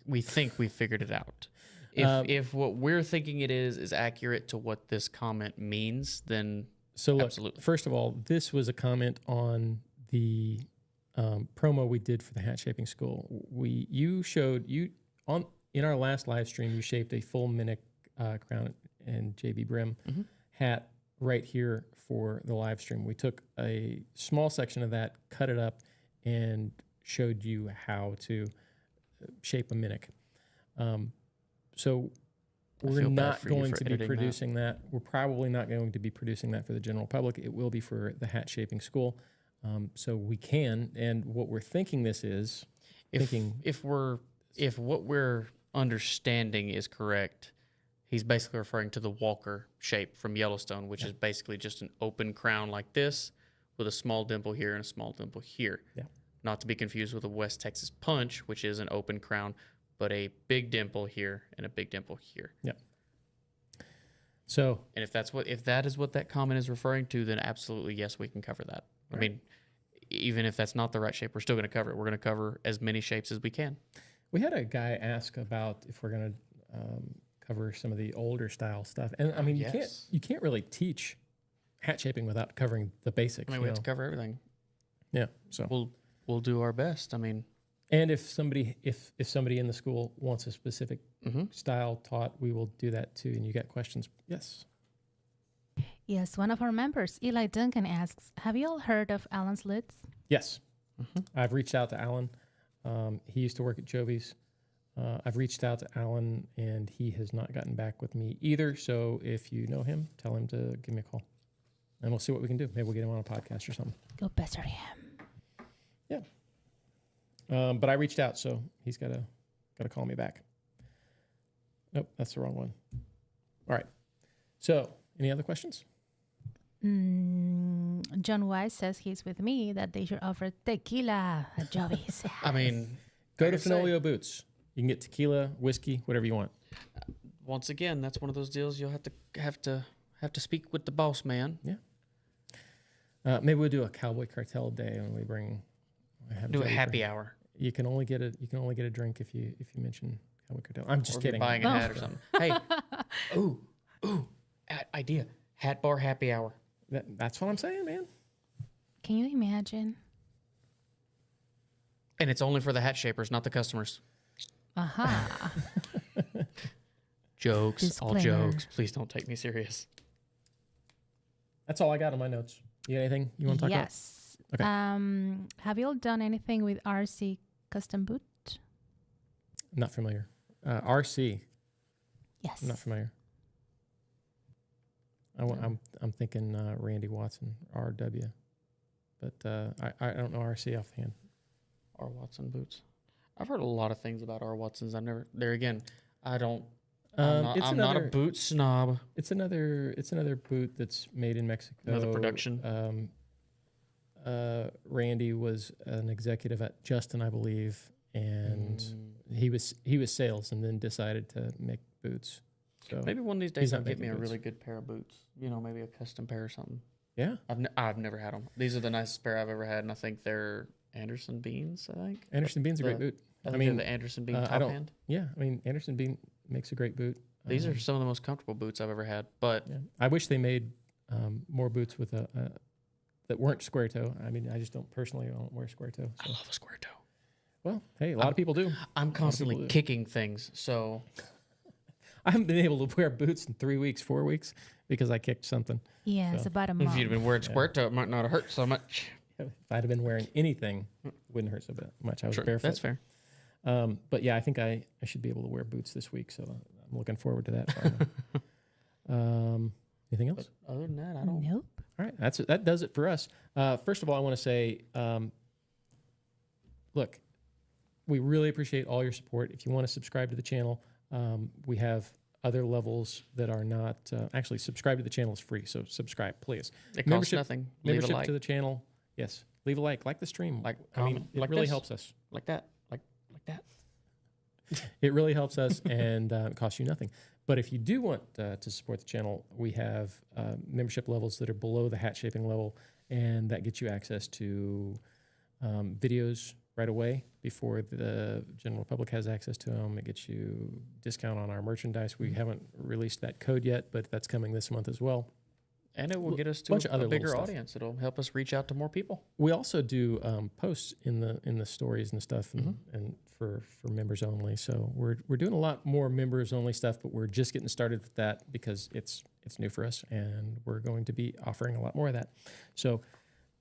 We think we figured it out. If what we're thinking it is accurate to what this comment means, then So look, absolutely. first of all, this was a comment on the promo we did for the hat shaping school. In our last live stream, you shaped a full Minic crown and JB brim hat right here for the live stream. We took a small section of that, cut it up, and showed you how to shape a Minic. So we're feel bad not for you going for to be editing that. producing that. We're probably not going to be producing that for the general public. It will be for the hat shaping school. So we can, and what we're thinking this is, If what we're understanding is correct, he's basically referring to the Walker shape from Yellowstone, which is basically just an open crown like this with a small dimple here and a small dimple here. Yeah. Not to be confused with a West Texas punch, which is an open crown, but a big dimple here and a big dimple here. yeah. So And if that is what that comment is referring to, then absolutely yes, we can cover that. I mean, even if that's not the right shape, we're still going to cover it. We're going to cover as many shapes as we can. we had a guy ask about if we're going to cover some of the older style stuff. And I mean, Yes. you can't really teach hat shaping without covering the basics. I mean, we have to cover everything. Yeah. So We'll do our best. I mean, and if somebody in the school wants a specific style taught, we will do that too. And you got questions? Yes. Yes, one of our members, Eli Duncan, asks, have you all heard of Alan's Lids? Yes. I've reached out to Alan. He used to work at Joby's. I've reached out to Alan, and he has not gotten back with me either. So if you know him, tell him to give me a call, and we'll see what we can do. Maybe we'll get him on a podcast or something. Go pester him. Yeah. But I reached out, so he's got to call me back. Nope, that's the wrong one. All right. So any other questions? John Wise says he's with me that they should offer tequila at Joby's. I mean, Go like to I say, Fenolio Boots. You can get tequila, whiskey, whatever you want. once again, that's one of those deals you'll have to speak with the boss man. Yeah. Maybe we'll do a Cowboy Cartel day when we bring. Do a happy hour. You can only get a drink if you mention Cowboy Cartel. I'm just Or if you're kidding. buying a hat or something. Hey, idea. Hat bar happy hour. That's what I'm saying, man. Can you imagine? And it's only for the hat shapers, not the customers. Aha. Jokes, all Disclaimer. jokes. Please don't take me serious. That's all I got on my notes. You got anything you want to talk about? Yes. Okay. Have you all done anything with RC Custom Boot? Not familiar. RC. Yes. I'm not familiar. I'm thinking Randy Watson, RW, but I don't know RC offhand. R. Watson boots. I've heard a lot of things about R. Watsons. I've never. There again, I don't. I'm not a boot snob. It's another boot that's made in Mexico. Another production. Randy was an executive at Justin, I believe, and he was sales and then decided to make boots. So Maybe one of these he's days not I'll get me making a boots. really good pair of boots. You know, maybe a custom pair or something. Yeah, I've never had them. These are the nicest pair I've ever had, and I think they're Anderson Beans. I think Anderson Bean's a great boot. I I mean, mean, the Anderson Bean I top don't- hand. Yeah, I mean Anderson Bean makes a great boot. These are some of the most comfortable boots I've ever had. But Yeah. I wish they made more boots with that weren't square toe. I mean, I just don't wear square toe. I So. love a square toe. Well, hey, a lot of people do. I'm constantly do. kicking things, so I haven't been able to wear boots in 3 weeks, 4 weeks because I kicked something. Yeah, it's So, about a if month. you'd been wearing square toe, it might not have hurt so much. If I'd have been wearing anything, it wouldn't hurt so much. I was True, barefoot. that's fair. But yeah, I think I should be able to wear boots this week, so I'm looking forward to that. Finally. Anything else? But other than that, I don't. Nope. All right, that does it for us. First of all, I want to say, look, we really appreciate all your support. If you want to subscribe to the channel, we have other levels that are not actually subscribe to the channel is free. So subscribe, please. It costs Membership- nothing. Leave a Membership like, to the channel, yes. Leave a like the stream. Like, I mean, comment, it like really this. helps us. like that, like that. It really helps us, and it costs you nothing. But if you do want to support the channel, we have membership levels that are below the hat shaping level, and that gets you access to videos right away before the general public has access to them. It gets you discount on our merchandise. We haven't released that code yet, but that's coming this month as well. And it will get us to bunch of other a little bigger stuff. audience. It'll help us reach out to more people. We also do posts in the stories and stuff, and for members only. So we're doing a lot more members only stuff, but we're just getting started with that because it's new for us, and we're going to be offering a lot more of that. So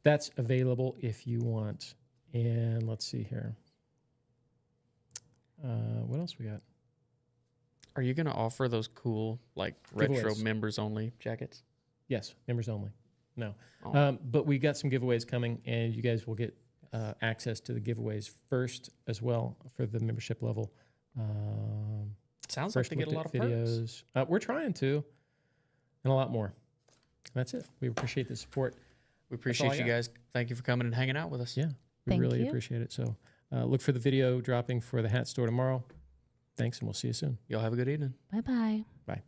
that's available if you want. And let's see here. What else we got? Are you going to offer those cool, like, retro Giveaways. members only jackets? Yes, members only. No, Oh. but we got some giveaways coming, and you guys will get access to the giveaways first as well for the membership level. Sounds like First they get a look lot at of perks. videos. We're trying to, and a lot more. That's it. We appreciate the support. We all appreciate I you got. guys. Thank you for coming and hanging out with us. Yeah, we Thank really you. appreciate it. So look for the video dropping for the hat store tomorrow. Thanks, and we'll see you soon. Y'all have a good evening. Bye bye. Bye.